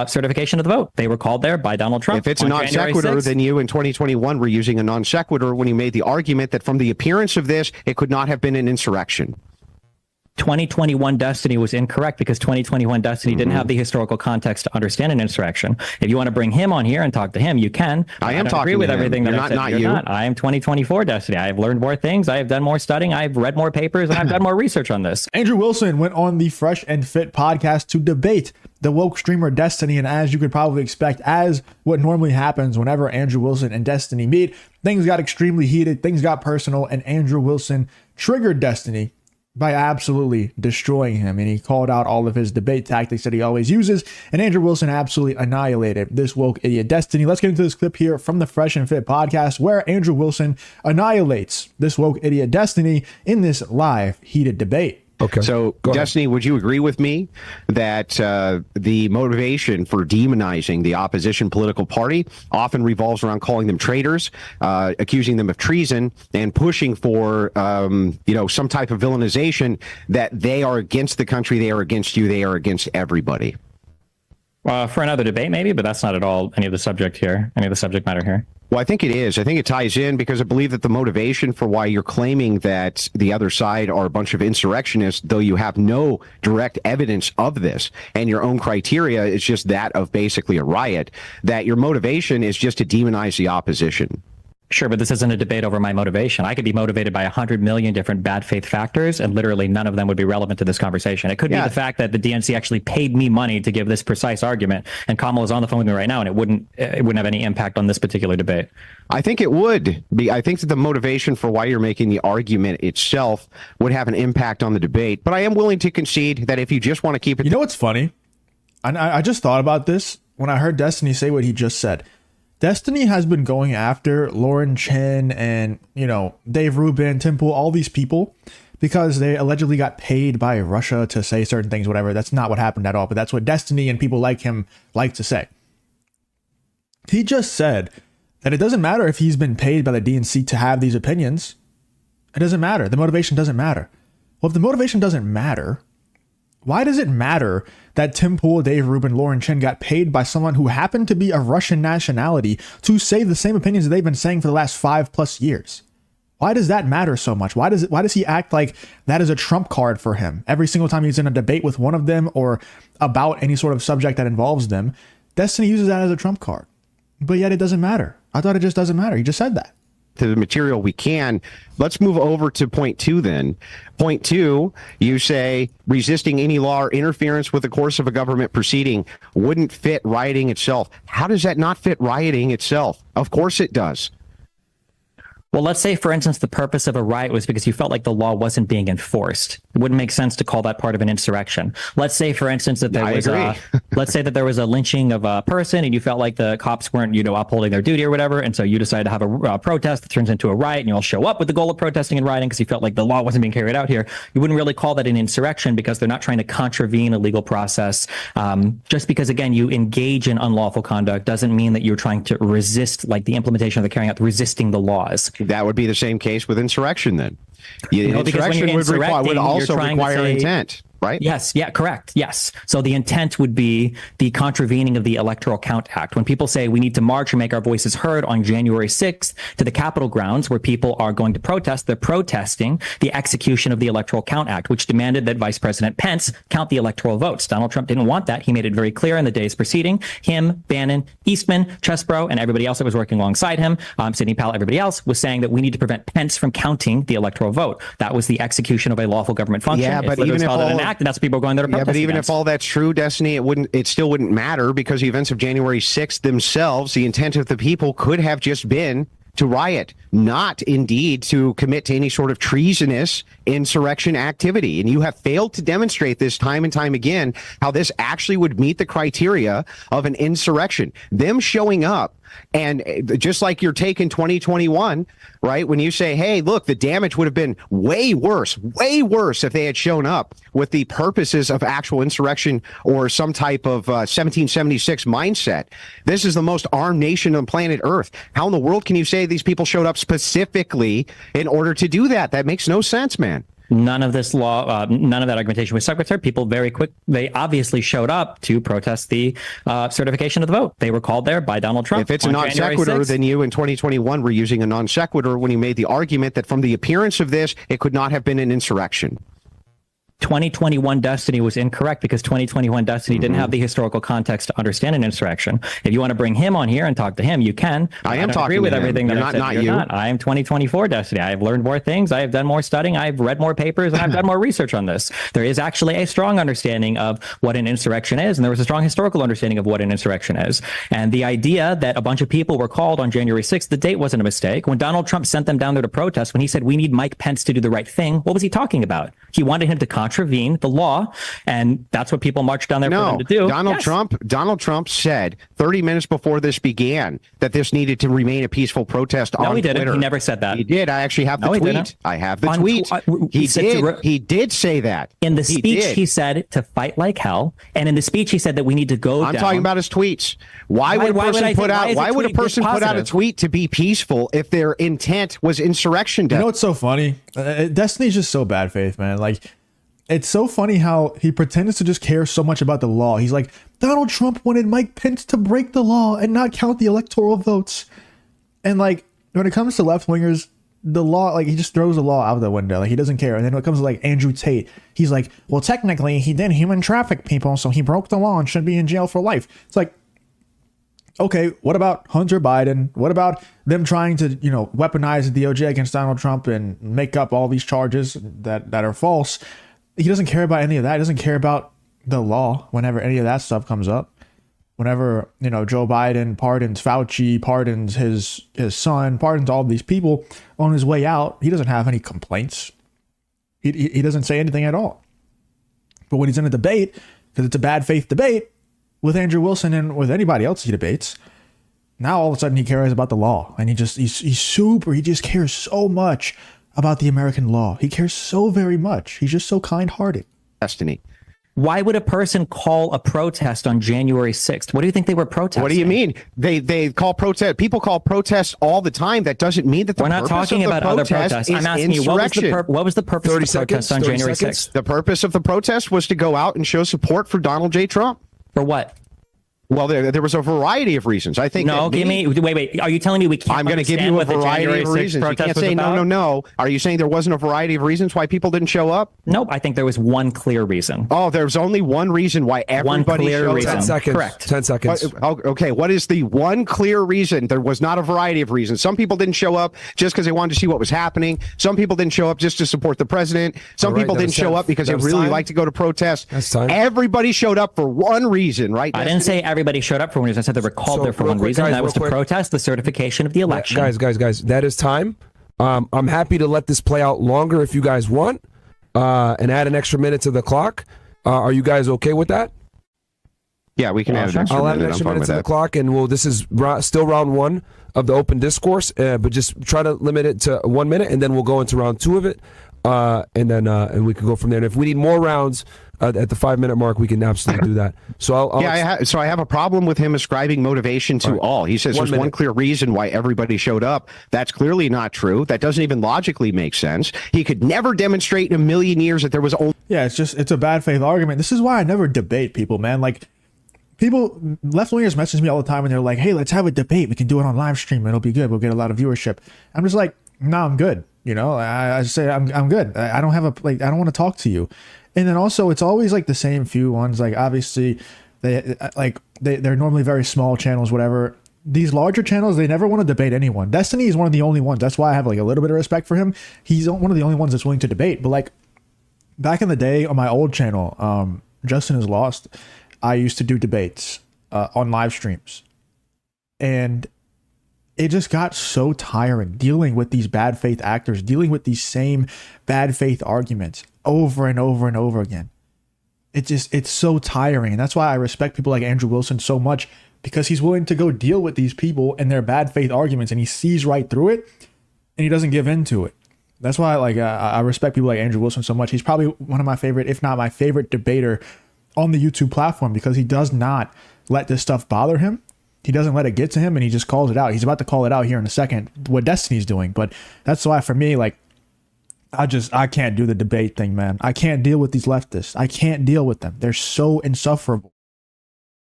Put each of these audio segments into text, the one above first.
certification of the vote. They were called there by Donald Trump. If it's a non sequitur, then you in 2021 were using a non sequitur when you made the argument that from the appearance of this, it could not have been an insurrection. 2021 destiny was incorrect because 2021 destiny didn't have the historical context to understand an insurrection. If you want to bring him on here and talk to him, you can. I am talking agree with everything that I said. Not you. I am 2024 destiny. I have learned more things. I have done more studying. I've read more papers, and I've done more research on this. Andrew Wilson went on the Fresh and Fit podcast to debate the woke streamer Destiny, and as you could probably expect, as what normally happens whenever Andrew Wilson and Destiny meet, things got extremely heated, things got personal, and Andrew Wilson triggered Destiny by absolutely destroying him. And he called out all of his debate tactics that he always uses. And Andrew Wilson absolutely annihilated this woke idiot Destiny. Let's get into this clip here from the Fresh and Fit podcast where Andrew Wilson annihilates this woke idiot Destiny in this live heated debate. Okay. So, Destiny, would you agree with me that the motivation for demonizing the opposition political party often revolves around calling them traitors, accusing them of treason, and pushing for, some type of villainization that they are against the country, they are against you, they are against everybody? For another debate, maybe, but that's not at all any of the subject matter here. Well, I think it is. I think it ties in because I believe that the motivation for why you're claiming that the other side are a bunch of insurrectionists, though you have no direct evidence of this, and your own criteria is just that of basically a riot, that your motivation is just to demonize the opposition. Sure, but this isn't a debate over my motivation. I could be motivated by 100 million different bad faith factors, and literally none of them would be relevant to this conversation. It could be the fact that the DNC actually paid me money to give this precise argument, and Kamala is on the phone with me right now, and it wouldn't have any impact on this particular debate. I think it would be. I think that the motivation for why you're making the argument itself would have an impact on the debate. But I am willing to concede that if you just want to keep it... You know what's funny? I just thought about this when I heard Destiny say what he just said. Destiny has been going after Lauren Chen and, Dave Rubin, Tim Pool, all these people because they allegedly got paid by Russia to say certain things, whatever. That's not what happened at all, but that's what Destiny and people like him like to say. He just said that it doesn't matter if he's been paid by the DNC to have these opinions. It doesn't matter. The motivation doesn't matter. Well, if the motivation doesn't matter, why does it matter that Tim Pool, Dave Rubin, Lauren Chen got paid by someone who happened to be of Russian nationality to say the same opinions that they've been saying for the last 5+ years? Why does that matter so much? Why does he act like that is a trump card for him? Every single time he's in a debate with one of them or about any sort of subject that involves them, Destiny uses that as a trump card. But yet it doesn't matter. I thought it just doesn't matter. He just said that. To the material we can. Let's move over to point 2 then. Point 2, you say resisting any law or interference with the course of a government proceeding wouldn't fit rioting itself. How does that not fit rioting itself? Of course it does. Well, let's say, for instance, the purpose of a riot was because you felt like the law wasn't being enforced. It wouldn't make sense to call that part of an insurrection. Let's say, for instance, that there let's say that there was a lynching of a person and you felt like the cops weren't, upholding their duty or whatever. And so you decided to have a protest that turns into a riot, and you'll show up with the goal of protesting and rioting because you felt like the law wasn't being carried out here. You wouldn't really call that an insurrection because they're not trying to contravene a legal process. Just because, again, you engage in unlawful conduct doesn't mean that you're trying to resist, like the implementation of the carrying out, resisting the laws. That would be the same case with insurrection then. Insurrection would also require intent, right? Yes. Yeah, correct. Yes. So the intent would be the contravening of the Electoral Count Act. When people say we need to march and make our voices heard on January 6th to the Capitol grounds where people are going to protest, they're protesting the execution of the Electoral Count Act, which demanded that Vice President Pence count the electoral votes. Donald Trump didn't want that. He made it very clear in the days preceding. Him, Bannon, Eastman, Chesbrough, and everybody else that was working alongside him, Sidney Powell, everybody else, was saying that we need to prevent Pence from counting the electoral vote. That was the execution of a lawful government function. Yeah, but even if an act, and that's what people are going there to protest even against. If all that's true, Destiny, it still wouldn't matter because the events of January 6th themselves, the intent of the people could have just been to riot, not indeed to commit to any sort of treasonous insurrection activity. And you have failed to demonstrate this time and time again, how this actually would meet the criteria of an insurrection. Them showing up, and just like your take in 2021, right, when you say, hey, look, the damage would have been way worse if they had shown up with the purposes of actual insurrection or some type of 1776 mindset. This is the most armed nation on planet Earth. How in the world can you say these people showed up specifically in order to do that? That makes no sense, man. None of this law, none of that argumentation was stuck with her. People they obviously showed up to protest the certification of the vote. They were called there by Donald Trump. If it's a non sequitur, then you in 2021 were using a non sequitur when you made the argument that from the appearance of this, it could not have been an insurrection. 2021 Destiny was incorrect because 2021 Destiny didn't have the historical context to understand an insurrection. If you want to bring him on here and talk to him, you can. I am don't talking agree with to him. everything that You're I said. not You're you. not. I am 2024 Destiny. I have learned more things. I have done more studying. I've read more papers, and I've done more research on this. There is actually a strong understanding of what an insurrection is, and there was a strong historical understanding of what an insurrection is. And the idea that a bunch of people were called on January 6th, the date wasn't a mistake. When Donald Trump sent them down there to protest, when he said we need Mike Pence to do the right thing, what was he talking about? He wanted him to contravene the law. And that's what people marched down there for them to do. Donald Trump said 30 minutes before this began that this needed to remain a peaceful protest on No, he didn't. Twitter. He never said that. He did. I actually have the No, he tweet. didn't. I have the On tweet. tw- He did say that. In the speech, he said to fight like hell. And in the speech, he said that we need to go I'm down. talking about his tweets. Why would a person put out a tweet to be peaceful if their intent was insurrection? You know what's so funny? Destiny's just so bad faith, man. Like, it's so funny how he pretends to just care so much about the law. He's like, Donald Trump wanted Mike Pence to break the law and not count the electoral votes. And like, when it comes to left wingers, the law, like, he just throws the law out the window. Like, he doesn't care. And then when it comes to like Andrew Tate, he's like, well, technically he did human traffic people, so he broke the law and should be in jail for life. It's like, okay, what about Hunter Biden? What about them trying to, weaponize the DOJ against Donald Trump and make up all these charges that are false? He doesn't care about any of that. He doesn't care about the law whenever any of that stuff comes up. Whenever, Joe Biden pardons Fauci, pardons his son, pardons all these people on his way out, he doesn't have any complaints. He doesn't say anything at all. But when he's in a debate, because it's a bad faith debate with Andrew Wilson and with anybody else he debates, now all of a sudden he cares about the law. And he just cares so much about the American law. He cares so very much. He's just so kind-hearted. Destiny. Why would a person call a protest on January 6th? What do you think they were protesting? What do you mean? They call protest. People call protests all the time. That doesn't mean that the We're not talking about other protests. I'm asking you, what was the purpose of the protest on January 6th? The purpose of the protest was to go out and show support for Donald J. Trump. For what? Well, there was a variety of reasons. I think. No, wait. Are you telling me we can't? I'm going to give you a variety of reasons. You can't say no. Are you saying there wasn't a variety of reasons why people didn't show up? Nope. I think there was one clear reason. Oh, there's only one reason why everybody showed up. 10 seconds. Correct. 10 seconds. Okay. What is the one clear reason? There was not a variety of reasons. Some people didn't show up just because they wanted to see what was happening. Some people didn't show up just to support the president. Some people didn't show up because they really like to go to protest. Everybody showed up for one reason, right? I didn't say everybody showed up for one reason. I said they were called there for one reason, and that was to protest the certification of the election. Guys, that is time. I'm happy to let this play out longer if you guys want, and add an extra minute to the clock. Are you guys okay with that? Yeah, we can add an extra minute. I'll add an extra minute to the clock, and this is still round one of the open discourse, but just try to limit it to 1 minute, and then we'll go into round two of it, and we can go from there. And if we need more rounds at the 5 minute mark, we can absolutely do that. So I have a problem with him ascribing motivation to all. He says there's one clear reason why everybody showed up. That's clearly not true. That doesn't even logically make sense. He could never demonstrate in a million years that there was only. Yeah, it's a bad faith argument. This is why I never debate people, man. Like, people, left wingers message me all the time and they're like, hey, let's have a debate. We can do it on live stream. It'll be good. We'll get a lot of viewership. I'm just like, no, I'm good. I say I'm good. I don't have I don't want to talk to you. And then also, it's always like the same few ones. Like, obviously, they're normally very small channels, whatever. These larger channels, they never want to debate anyone. Destiny is one of the only ones. That's why I have like a little bit of respect for him. He's one of the only ones that's willing to debate. But like back in the day on my old channel, Justin is Lost, I used to do debates on live streams, and it just got so tiring dealing with these bad faith actors, dealing with these same bad faith arguments over and over and over again. It's so tiring. And that's why I respect people like Andrew Wilson so much, because he's willing to go deal with these people and their bad faith arguments, and he sees right through it and he doesn't give in to it. That's why I respect people like Andrew Wilson so much. He's probably one of my favorite, if not my favorite debater on the YouTube platform, because he does not let this stuff bother him. He doesn't let it get to him, and he just calls it out. He's about to call it out here in a second, what Destiny's doing. But that's why, for me, like, I can't do the debate thing, man. I can't deal with these leftists. I can't deal with them. They're so insufferable.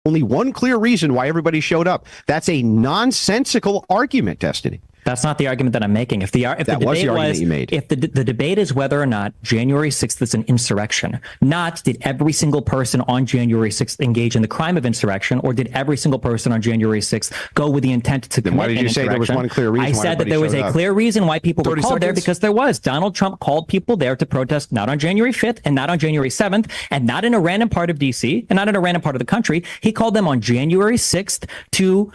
Only one clear reason why everybody showed up. That's a nonsensical argument, Destiny. That's not the argument that I'm making. If the argument you made. If the debate is whether or not January 6th is an insurrection, not did every single person on January 6th engage in the crime of insurrection, or did every single person on January 6th go with the intent to commit an insurrection. Why did you say there was one clear reason? I said that there was a clear reason why people were called there, because there was. Donald Trump called people there to protest not on January 5th and not on January 7th and not in a random part of D.C. and not in a random part of the country. He called them on January 6th to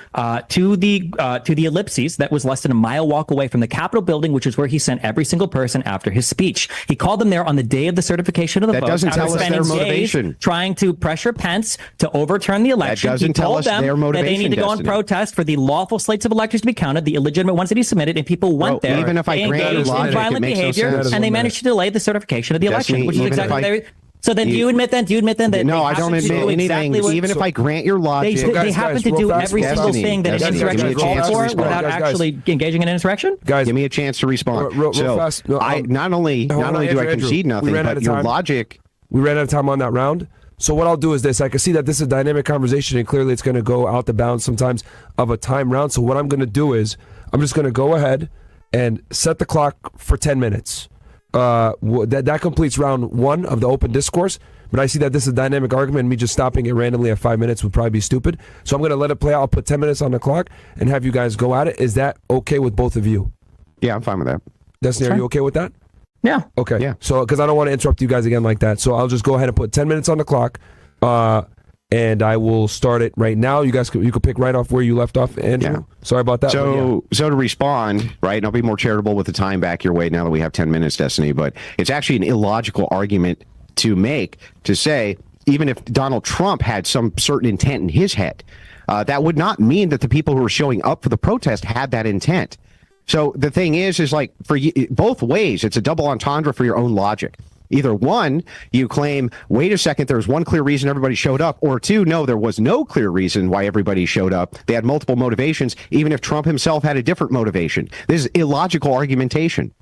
the ellipses that was less than a mile walk away from the Capitol building, which is where he sent every single person after his speech. He called them there on the day of the certification of the vote. That doesn't tell us their motivation. Trying to pressure Pence to overturn the election. That doesn't tell us their motivation. That they need to go and protest for the lawful slates of electors to be counted, the illegitimate ones that he submitted, and people went there. Even if I grant your logic, violent behavior, and they managed to delay the certification of the election, which is exactly. So then, do you admit then that no, I don't admit anything. Even if I grant your logic, they happen to do every single thing that an insurrection calls for without actually engaging in an insurrection. Guys, give me a chance to respond. Real fast. Not only do I concede nothing, but your logic. We ran out of time on that round. So what I'll do is this. I can see that this is a dynamic conversation, and clearly it's going to go out the bounds sometimes of a time round. So what I'm going to do is I'm just going to go ahead and set the clock for 10 minutes. That completes round 1 of the open discourse, but I see that this is a dynamic argument, and me just stopping it randomly at 5 minutes would probably be stupid. So I'm going to let it play out. I'll put 10 minutes on the clock and have you guys go at it. Is that okay with both of you? Yeah, I'm fine with that. Destiny, are you okay with that? Yeah. Okay. Yeah. So, because I don't want to interrupt you guys again like that. So I'll just go ahead and put 10 minutes on the clock, and I will start it right now. You guys, you could pick right off where you left off, Andrew. Yeah. Sorry about that. So to respond, right, and I'll be more charitable with the time back your way now that we have 10 minutes, Destiny, but it's actually an illogical argument to make, to say, even if Donald Trump had some certain intent in his head, that would not mean that the people who were showing up for the protest had that intent. So the thing is like, for you, both ways, it's a double entendre for your own logic. Either one, you claim, wait a second, there's one clear reason everybody showed up, or two, no, there was no clear reason why everybody showed up. They had multiple motivations, even if Trump himself had a different motivation. This is illogical argumentation.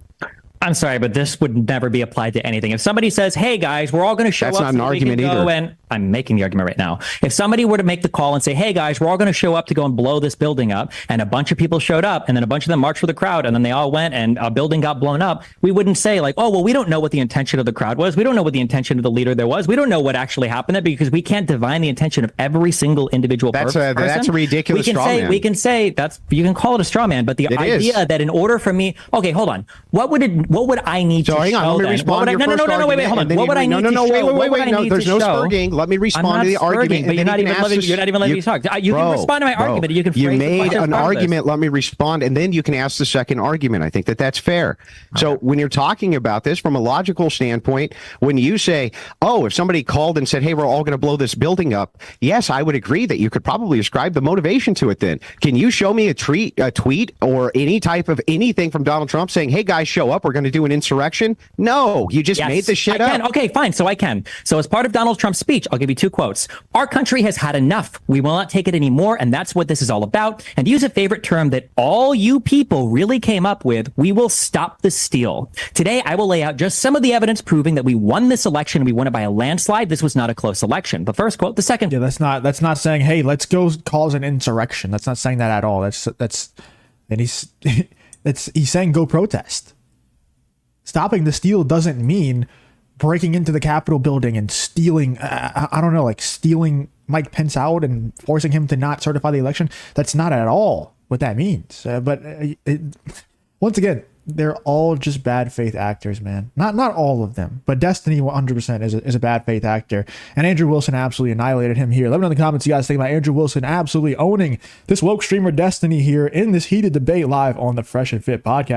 I'm sorry, but this would never be applied to anything. If somebody says, hey, guys, we're all going to show up. That's not an argument either. And I'm making the argument right now. If somebody were to make the call and say, hey, guys, we're all going to show up to go and blow this building up, and a bunch of people showed up, and then a bunch of them marched for the crowd, and then they all went, and a building got blown up, we wouldn't say like, oh, well, we don't know what the intention of the crowd was. We don't know what the intention of the leader there was. We don't know what actually happened there, because we can't divine the intention of every single individual person. That's a ridiculous straw man. We can say you can call it a straw man, but the idea that in order for me, okay, hold on, what would I need to so hang on, let me respond to your first argument. Wait, hold on. What would I need to show? Wait, no, there's no spurging. Let me respond to the argument. But you're not even letting me talk. You can respond to my argument. You can phrase you made an argument. Let me respond, and then you can ask the second argument. I think that's fair. So when you're talking about this from a logical standpoint, when you say, oh, if somebody called and said, hey, we're all going to blow this building up, yes, I would agree that you could probably ascribe the motivation to it then. Can you show me a tweet or any type of anything from Donald Trump saying, hey, guys, show up, we're going to do an insurrection? No, you just made the shit up. Okay, fine. So I can. So as part of Donald Trump's speech, I'll give you 2 quotes. Our country has had enough. We will not take it anymore. And that's what this is all about. And to use a favorite term that all you people really came up with, we will stop the steal. Today, I will lay out just some of the evidence proving that we won this election. We won it by a landslide. This was not a close election. The first quote, the second. Yeah, that's not saying, hey, let's go cause an insurrection. That's not saying that at all. And he's saying go protest. Stopping the steal doesn't mean breaking into the Capitol building and stealing, stealing Mike Pence out and forcing him to not certify the election. That's not at all what that means. Once again, they're all just bad faith actors, man. Not all of them, but Destiny 100% is a bad faith actor. And Andrew Wilson absolutely annihilated him here. Let me know in the comments you guys think about Andrew Wilson absolutely owning this woke streamer Destiny here in this heated debate live on the Fresh and Fit podcast.